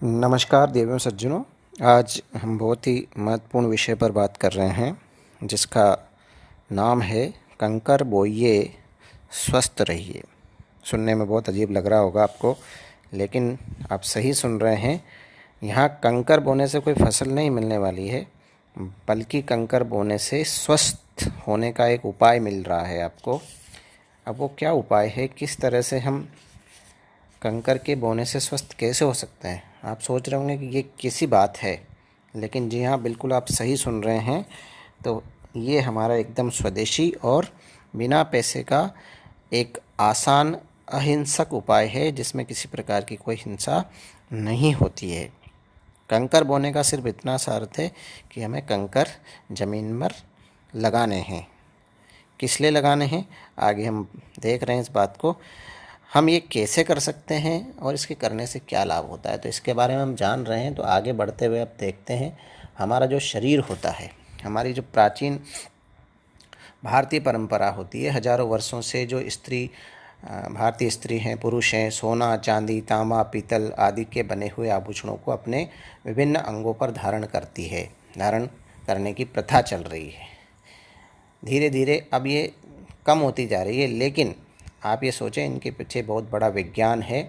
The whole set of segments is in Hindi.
नमस्कार देवियों सज्जनों। आज हम बहुत ही महत्वपूर्ण विषय पर बात कर रहे हैं जिसका नाम है कंकर बोइए स्वस्थ रहिए। सुनने में बहुत अजीब लग रहा होगा आपको, लेकिन आप सही सुन रहे हैं। यहाँ कंकर बोने से कोई फसल नहीं मिलने वाली है, बल्कि कंकर बोने से स्वस्थ होने का एक उपाय मिल रहा है आपको। अब वो क्या उपाय है, किस तरह से हम कंकर के बोने से स्वस्थ कैसे हो सकते हैं, आप सोच रहे होंगे कि ये कैसी बात है। लेकिन जी हाँ, बिल्कुल आप सही सुन रहे हैं। तो ये हमारा एकदम स्वदेशी और बिना पैसे का एक आसान अहिंसक उपाय है जिसमें किसी प्रकार की कोई हिंसा नहीं होती है। कंकर बोने का सिर्फ इतना सा अर्थ है कि हमें कंकर ज़मीन पर लगाने हैं। किस लिए लगाने हैं, आगे हम देख रहे हैं इस बात को। हम ये कैसे कर सकते हैं और इसके करने से क्या लाभ होता है, तो इसके बारे में हम जान रहे हैं। तो आगे बढ़ते हुए अब देखते हैं हमारा जो शरीर होता है, हमारी जो प्राचीन भारतीय परंपरा होती है, हजारों वर्षों से जो स्त्री भारतीय स्त्री हैं, पुरुष हैं, सोना चांदी तांबा पीतल आदि के बने हुए आभूषणों को अपने विभिन्न अंगों पर धारण करती है। धारण करने की प्रथा चल रही है। धीरे धीरे अब ये कम होती जा रही है, लेकिन आप ये सोचें इनके पीछे बहुत बड़ा विज्ञान है।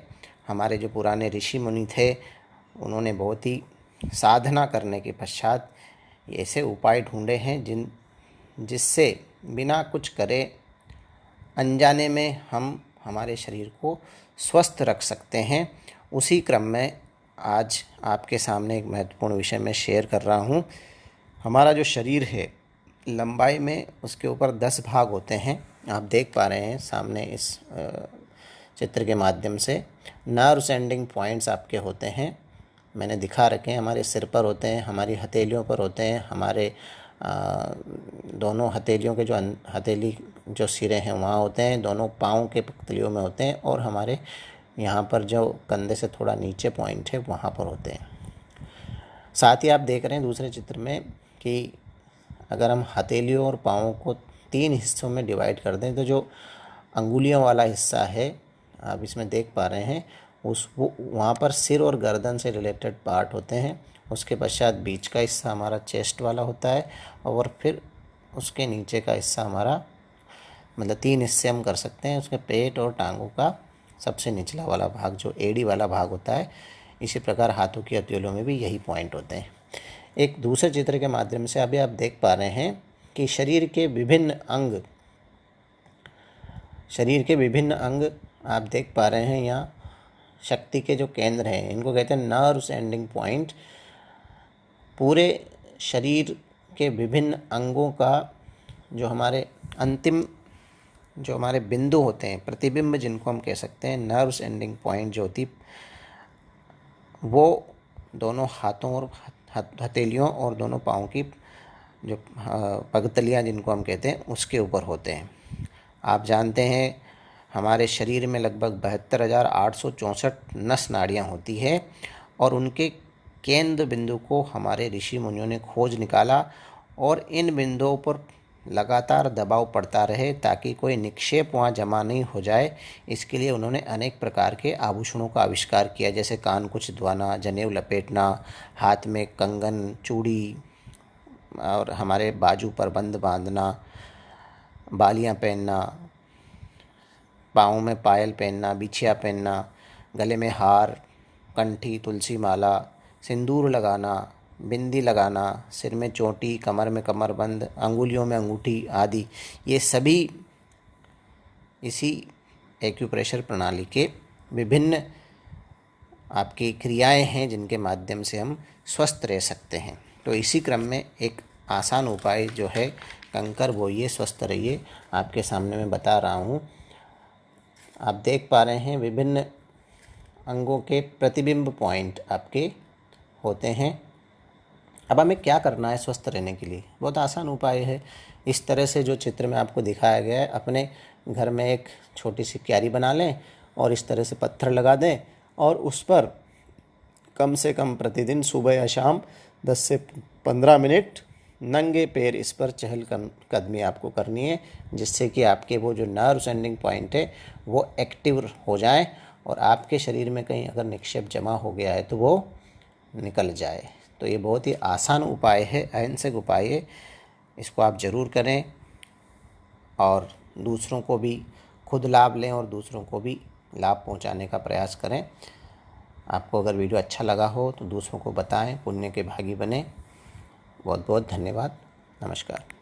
हमारे जो पुराने ऋषि मुनि थे, उन्होंने बहुत ही साधना करने के पश्चात ऐसे उपाय ढूंढे हैं जिससे बिना कुछ करे अनजाने में हम हमारे शरीर को स्वस्थ रख सकते हैं। उसी क्रम में आज आपके सामने एक महत्वपूर्ण विषय मैं शेयर कर रहा हूँ। हमारा जो शरीर है, लंबाई में उसके ऊपर 10 भाग होते हैं। आप देख पा रहे हैं सामने इस चित्र के माध्यम से नर्व सेंडिंग पॉइंट्स आपके होते हैं, मैंने दिखा रखे हैं। हमारे सिर पर होते हैं, हमारी हथेलियों पर होते हैं, हमारे दोनों हथेलियों के जो हथेली जो सिरे हैं वहाँ होते हैं, दोनों पाँव के पख्तलियों में होते हैं, और हमारे यहाँ पर जो कंधे से थोड़ा नीचे पॉइंट है वहाँ पर होते हैं। साथ ही आप देख रहे हैं दूसरे चित्र में कि अगर हम हथेलियों और पाँवों को 3 हिस्सों में डिवाइड कर दें, तो जो अंगुलियों वाला हिस्सा है आप इसमें देख पा रहे हैं, वो वहाँ पर सिर और गर्दन से रिलेटेड पार्ट होते हैं। उसके पश्चात बीच का हिस्सा हमारा चेस्ट वाला होता है, और फिर उसके नीचे का हिस्सा हमारा, मतलब 3 हिस्से हम कर सकते हैं। उसके पेट और टांगों का सबसे निचला वाला भाग जो एड़ी वाला भाग होता है। इसी प्रकार हाथों की हथेलियों में भी यही पॉइंट होते हैं। एक दूसरे चित्र के माध्यम से अभी आप देख पा रहे हैं कि शरीर के विभिन्न अंग आप देख पा रहे हैं। यहाँ शक्ति के जो केंद्र हैं, इनको कहते हैं नर्व सेंडिंग पॉइंट। पूरे शरीर के विभिन्न अंगों का जो हमारे अंतिम जो हमारे बिंदु होते हैं, प्रतिबिंब जिनको हम कह सकते हैं, नर्व सेंडिंग पॉइंट जो होती, वो दोनों हाथों और हथेलियों और दोनों पाँव की जो पगतलियाँ जिनको हम कहते हैं उसके ऊपर होते हैं। आप जानते हैं हमारे शरीर में लगभग 72,864 नस नाड़ियाँ होती है, और उनके केंद्र बिंदु को हमारे ऋषि मुनियों ने खोज निकाला, और इन बिंदुओं पर लगातार दबाव पड़ता रहे ताकि कोई निक्षेप वहाँ जमा नहीं हो जाए। इसके लिए उन्होंने अनेक प्रकार के आभूषणों का आविष्कार किया, जैसे कान को छिदवाना, जनेऊ लपेटना, हाथ में कंगन चूड़ी, और हमारे बाजू पर बंद बांधना, बालियाँ पहनना, पाँव में पायल पहनना, बिछिया पहनना, गले में हार, कंठी, तुलसी माला, सिंदूर लगाना, बिंदी लगाना, सिर में चोटी, कमर में कमरबंद, अंगुलियों में अंगूठी आदि, ये सभी इसी एक्यूप्रेशर प्रणाली के विभिन्न आपकी क्रियाएं हैं जिनके माध्यम से हम स्वस्थ रह सकते हैं। तो इसी क्रम में एक आसान उपाय जो है कंकर बोइए स्वस्थ रहिए, आपके सामने मैं बता रहा हूँ। आप देख पा रहे हैं विभिन्न अंगों के प्रतिबिंब पॉइंट आपके होते हैं। अब हमें क्या करना है स्वस्थ रहने के लिए, बहुत आसान उपाय है। इस तरह से जो चित्र में आपको दिखाया गया है, अपने घर में एक छोटी सी क्यारी बना लें और इस तरह से पत्थर लगा दें, और उस पर कम से कम प्रतिदिन सुबह या शाम 10 से 15 मिनट नंगे पैर इस पर चहल कदमी आपको करनी है, जिससे कि आपके वो जो नर्व सेंडिंग पॉइंट है वो एक्टिव हो जाए और आपके शरीर में कहीं अगर निक्षेप जमा हो गया है तो वो निकल जाए। तो ये बहुत ही आसान उपाय है, अहिंसक उपाय है, इसको आप ज़रूर करें और दूसरों को भी खुद लाभ लें और दूसरों को भी लाभ पहुंचाने का प्रयास करें। आपको अगर वीडियो अच्छा लगा हो तो दूसरों को बताएं, पुण्य के भागी बने। बहुत बहुत धन्यवाद। नमस्कार।